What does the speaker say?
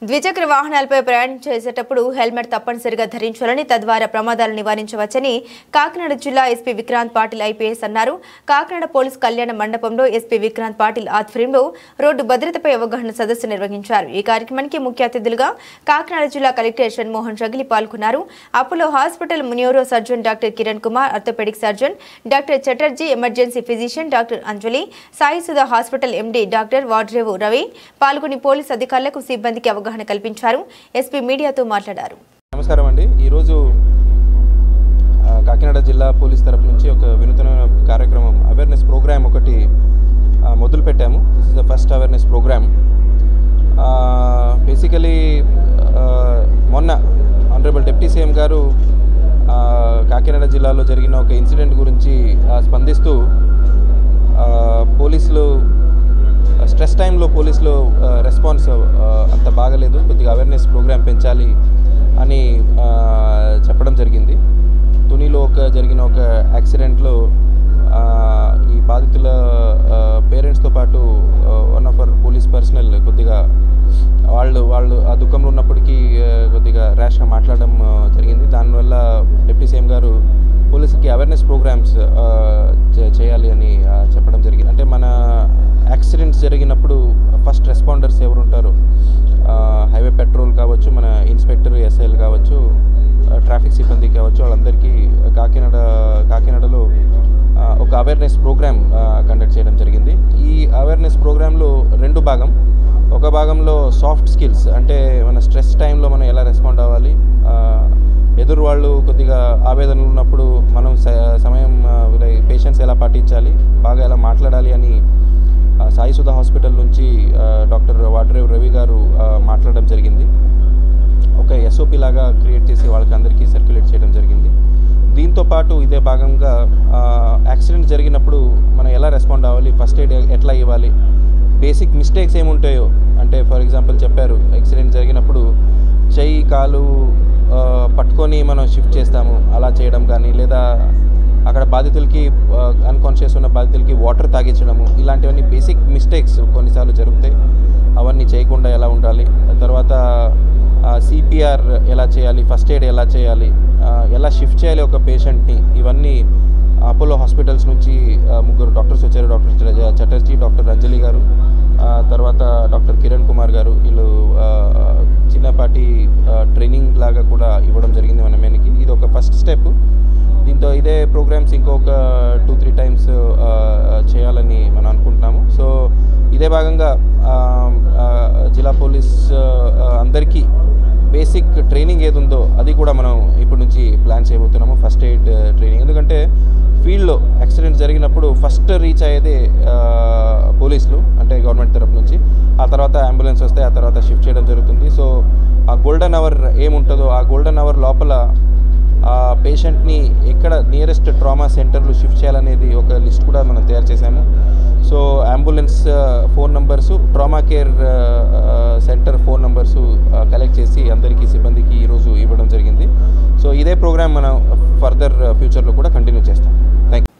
ద్విచక్ర వాహనాలపై ప్రయాణం చేసేటప్పుడు హెల్మెట్ తప్పనిసరిగా ధరించాలని తద్వారా ప్రమాదాలు నివారించవచ్చని కాకినాడ జిల్లా ఎస్పీ విక్రాంత్ పాటిల్ ఐపీఎస్ అన్నారు. కాకినాడ పోలీస్ కళ్యాణ మండపంలో ఎస్పీ విక్రాంత్ పాటిల్ ఆధ్వర్యంలో రోడ్డు భద్రతపై అవగాహన సదస్సు నిర్వహించారు. ఈ కార్యక్రమానికి ముఖ్య అతిథులుగా కాకినాడ జిల్లా కలెక్టర్ షణ్మోహన్ రగిలి పాల్గొన్నారు. Apollo hospital neuro surgeon doctor Kiran Kumar, orthopaedic surgeon doctor Chatterjee, emergency physician doctor Anjali, Sai Sudha hospital MD doctor Vadrevu Ravi పాల్గొని పోలీస్ అధికారులకు సిబ్బందికి అవగాహన కల్పించారు. ఎస్పీ మీడియాతో మాట్లాడారు. నమస్కారం అండి. ఈరోజు కాకినాడ జిల్లా పోలీస్ తరఫు నుంచి ఒక వినూత్నమైన కార్యక్రమం అవేర్నెస్ ప్రోగ్రామ్ ఒకటి మొదలు పెట్టాము. This is the first awareness program. Basically మొన్న ఆనరబుల్ డిప్యూటీ సీఎం గారు కాకినాడ జిల్లాలో జరిగిన ఒక ఇన్సిడెంట్ గురించి స్పందిస్తూ పోలీసులు స్ట్రెస్ టైంలో పోలీసులు రెస్పాన్స్ అంత బాగలేదు, కొద్దిగా అవేర్నెస్ ప్రోగ్రామ్ పెంచాలి అని చెప్పడం జరిగింది. తునిలో జరిగిన ఒక యాక్సిడెంట్లో ఈ బాధితుల పేరెంట్స్తో పాటు one of our police personnel కొద్దిగా వాళ్ళు ఆ దుఃఖంలో ఉన్నప్పటికీ కొద్దిగా ర్యాష్గా మాట్లాడడం జరిగింది. దానివల్ల డిప్యూటీ సీఎం గారు పోలీసుకి అవేర్నెస్ ప్రోగ్రామ్స్ చేయాలి అని చెప్పడం జరిగింది. అంటే మన యాక్సిడెంట్స్ జరిగినప్పుడు ఫస్ట్ రెస్పాండర్స్ ఎవరు ఉంటారో, హైవే పెట్రోల్ కావచ్చు, మన ఇన్స్పెక్టర్ ఎస్ఐలు కావచ్చు, ట్రాఫిక్ సిబ్బంది కావచ్చు, వాళ్ళందరికీ కాకినాడలో ఒక అవేర్నెస్ ప్రోగ్రామ్ కండక్ట్ చేయడం జరిగింది. ఈ అవేర్నెస్ ప్రోగ్రాంలో రెండు భాగం. ఒక భాగంలో సాఫ్ట్ స్కిల్స్, అంటే మన స్ట్రెస్ టైంలో మనం ఎలా రెస్పాండ్ అవ్వాలి, ఎదురు వాళ్ళు కొద్దిగా ఆవేదనలు ఉన్నప్పుడు మనం సమయం పేషెన్స్ ఎలా పాటించాలి, బాగా ఎలా మాట్లాడాలి అని సాయి సుధా హాస్పిటల్ నుంచి డాక్టర్ వాడ్రేవ్ రవి గారు మాట్లాడడం జరిగింది. ఒక ఎస్ఓపి లాగా క్రియేట్ చేసి వాళ్ళకి అందరికీ సర్క్యులేట్ చేయడం జరిగింది. దీంతో పాటు ఇదే భాగంగా యాక్సిడెంట్ జరిగినప్పుడు మనం ఎలా రెస్పాండ్ అవ్వాలి, ఫస్ట్ ఎయిడ్ ఎట్లా ఇవ్వాలి, బేసిక్ మిస్టేక్స్ ఏముంటాయో, అంటే ఫర్ ఎగ్జాంపుల్ చెప్పారు, యాక్సిడెంట్ జరిగినప్పుడు చెయ్యి కాలు పట్టుకొని మనం షిఫ్ట్ చేస్తాము, అలా చేయడం కానీ, లేదా అక్కడ బాధితులకి అన్కాన్షియస్ ఉన్న బాధితులకి వాటర్ తాగించడము, ఇలాంటివన్నీ బేసిక్ మిస్టేక్స్ కొన్నిసార్లు జరుగుతాయి. అవన్నీ చేయకుండా ఎలా ఉండాలి, తర్వాత సిపిఆర్ ఎలా చేయాలి, ఫస్ట్ ఎయిడ్ ఎలా చేయాలి, ఎలా షిఫ్ట్ చేయాలి ఒక పేషెంట్ని, ఇవన్నీ అపోలో హాస్పిటల్స్ నుంచి ముగ్గురు డాక్టర్స్ వచ్చారు. డాక్టర్ చటర్జీ, డాక్టర్ అంజలి గారు, తర్వాత డాక్టర్ కిరణ్ కుమార్ గారు. వీళ్ళు చిన్నపాటి ట్రైనింగ్ లాగా కూడా ఇవ్వడం జరిగింది మన మీదకి. ఇది ఒక ఫస్ట్ స్టెప్. దీంతో ఇదే ప్రోగ్రామ్స్ ఇంకొక 2-3 టైమ్స్ చేయాలని మనం అనుకుంటున్నాము. సో ఇదే భాగంగా జిల్లా పోలీస్ అందరికీ బేసిక్ ట్రైనింగ్ ఏది ఉందో అది కూడా మనం ఇప్పటి నుంచి ప్లాన్ చేయబోతున్నాము, ఫస్ట్ ఎయిడ్ ట్రైనింగ్. ఎందుకంటే ఫీల్డ్లో యాక్సిడెంట్ జరిగినప్పుడు ఫస్ట్ రీచ్ అయ్యేది పోలీసులు, అంటే గవర్నమెంట్ తరఫు నుంచి. ఆ తర్వాత అంబులెన్స్ వస్తే ఆ తర్వాత షిఫ్ట్ చేయడం జరుగుతుంది. సో ఆ గోల్డెన్ అవర్ ఏముంటుందో ఆ గోల్డెన్ అవర్ లోపల ఆ పేషెంట్ని ఎక్కడ నియరెస్ట్ ట్రామా సెంటర్లు షిఫ్ట్ చేయాలనేది ఒక లిస్ట్ కూడా మనం తయారు చేశాము. So ambulance phone numbers, trauma care centre phone numbers collect చేసి అందరికీ సిబ్బందికి ఈరోజు ఇవ్వడం జరిగింది. సో ఇదే ప్రోగ్రామ్ మనం ఫర్దర్ ఫ్యూచర్లో కూడా కంటిన్యూ చేస్తాం. Thank you.